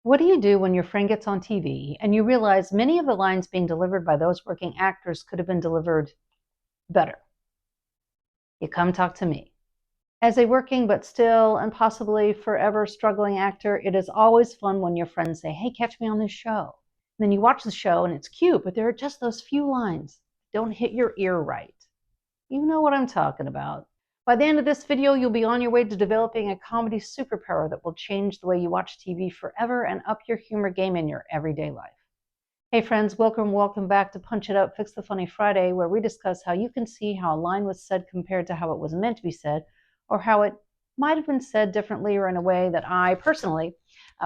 What do you do when your friend gets on TV and you realize many of the lines being delivered by those working actors could have been delivered better? You come talk to me. As a working but still and possibly forever struggling actor, it is always fun when your friends say, "Hey, catch me on this show." And then you watch the show and it's cute, but there are just those few lines that don't hit your ear right. You know what I'm talking about. By the end of this video, you'll be on your way to developing a comedy superpower that will change the way you watch TV forever and up your humor game in your everyday life. Hey friends, welcome back to Punch It Up, Fix the Funny Friday, where we discuss how you can see how a line was said compared to how it was meant to be said, or how it might have been said differently or in a way that I personally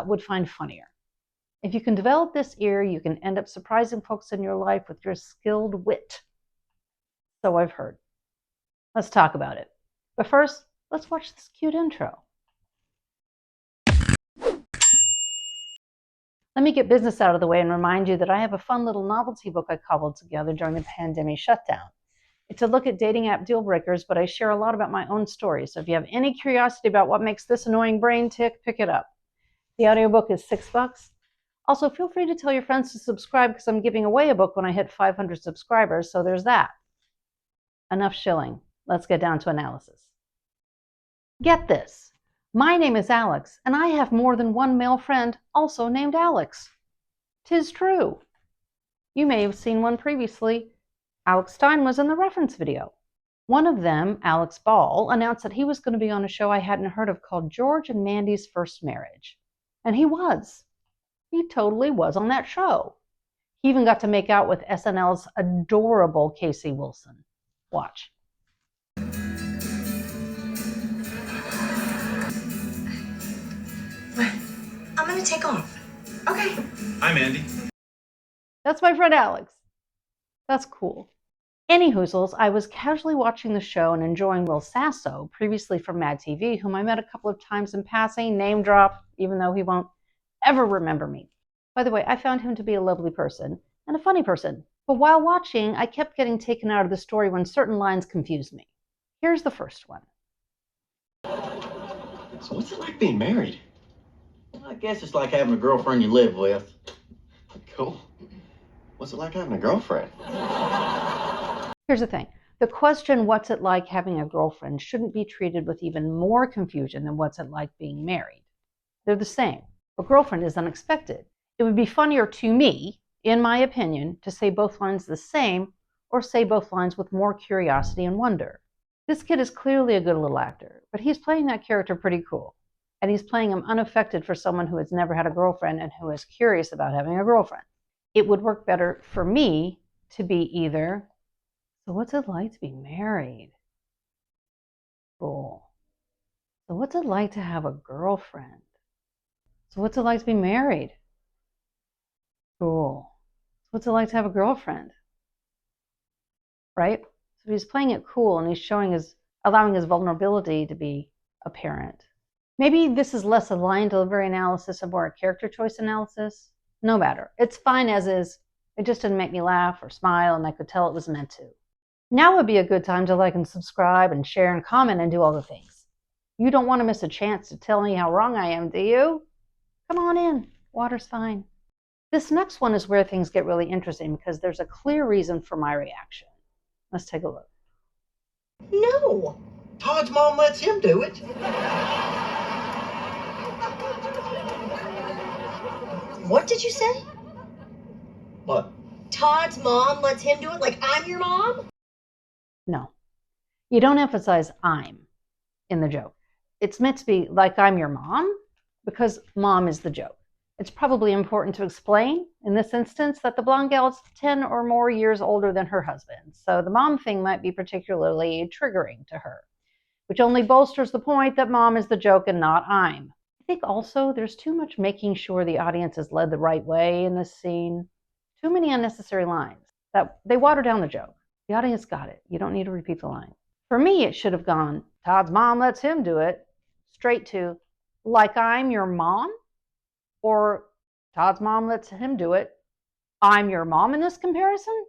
would find funnier. If you can develop this ear, you can end up surprising folks in your life with your skilled wit. So I've heard. Let's talk about it. But first, let's watch this cute intro. Let me get business out of the way and remind you that I have a fun little novelty book I cobbled together during the pandemic shutdown. It's a look at dating app deal breakers, but I share a lot about my own story. So if you have any curiosity about what makes this annoying brain tick, pick it up. The audiobook is $6. Also, feel free to tell your friends to subscribe because I'm giving away a book when I hit 500 subscribers, so there's that. Enough shilling. Let's get down to analysis. Get this. My name is Alex, and I have more than one male friend also named Alex. 'Tis true. You may have seen one previously. Alex Stein was in the reference video. One of them, Alex Ball, announced that he was going to be on a show I hadn't heard of called George and Mandy's First Marriage. And he was. He totally was on that show. He even got to make out with SNL's adorable Casey Wilson. Watch. I'm gonna take off. Okay. Hi, Mandy. That's my friend Alex. That's cool. Any hoozles, I was casually watching the show and enjoying Will Sasso, previously from Mad TV, whom I met a couple of times in passing, name drop, even though he won't ever remember me. By the way, I found him to be a lovely person and a funny person. But while watching, I kept getting taken out of the story when certain lines confused me. Here's the first one. So what's it like being married? I guess it's like having a girlfriend you live with. Cool. What's it like having a girlfriend? Here's the thing. The question, what's it like having a girlfriend, shouldn't be treated with even more confusion than what's it like being married. They're the same. A girlfriend is unexpected. It would be funnier to me, in my opinion, to say both lines the same or say both lines with more curiosity and wonder. This kid is clearly a good little actor, but he's playing that character pretty cool. And he's playing him unaffected for someone who has never had a girlfriend and who is curious about having a girlfriend. It would work better for me to be either, so what's it like to be married? Cool. So what's it like to have a girlfriend? So what's it like to be married? Cool. So what's it like to have a girlfriend? Right? So he's playing it cool and he's allowing his vulnerability to be apparent. Maybe this is less a line delivery analysis and more a character choice analysis. No matter. It's fine as is. It just didn't make me laugh or smile, and I could tell it was meant to. Now would be a good time to like and subscribe and share and comment and do all the things. You don't want to miss a chance to tell me how wrong I am, do you? Come on in. Water's fine. This next one is where things get really interesting because there's a clear reason for my reaction. Let's take a look. No. Todd's mom lets him do it. What did you say? What? Todd's mom lets him do it like I'm your mom? No. You don't emphasize I'm in the joke. It's meant to be like I'm your mom because mom is the joke. It's probably important to explain in this instance that the blonde gal is 10 or more years older than her husband. So the mom thing might be particularly triggering to her, which only bolsters the point that mom is the joke and not I'm. I think also there's too much making sure the audience is led the right way in this scene. Too many unnecessary lines that they water down the joke. The audience got it. You don't need to repeat the line. For me, it should have gone, Todd's mom lets him do it, straight to, like I'm your mom? Or Todd's mom lets him do it, I'm your mom in this comparison?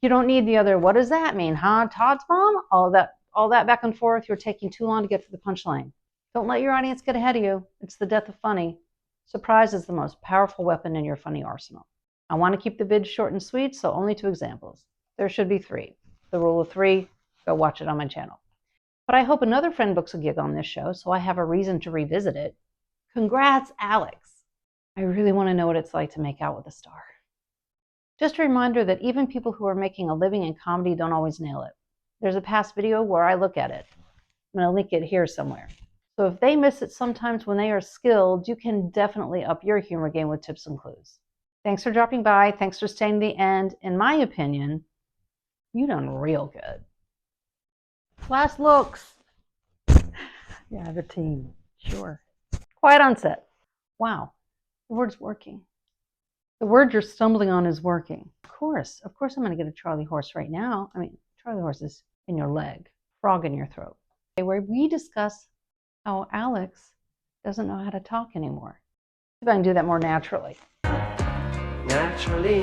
You don't need the other, what does that mean, huh? Todd's mom? All that back and forth, you're taking too long to get to the punchline. Don't let your audience get ahead of you. It's the death of funny. Surprise is the most powerful weapon in your funny arsenal. I want to keep the vid short and sweet, so only 2 examples. There should be 3. The rule of 3, go watch it on my channel. But I hope another friend books a gig on this show, so I have a reason to revisit it. Congrats, Alex. I really want to know what it's like to make out with a star. Just a reminder that even people who are making a living in comedy don't always nail it. There's a past video where I look at it. I'm going to link it here somewhere. So if they miss it sometimes when they are skilled, you can definitely up your humor game with tips and clues. Thanks for dropping by. Thanks for staying to the end. In my opinion, you done real good. Last looks. Yeah, the team. Sure. Quiet on set. Wow. The word's working. The word you're stumbling on is working. Of course I'm going to get a Charlie horse right now. I mean, Charlie horse is in your leg, frog in your throat. Okay, where we discuss how Alex doesn't know how to talk anymore. See if I can do that more naturally. Naturally.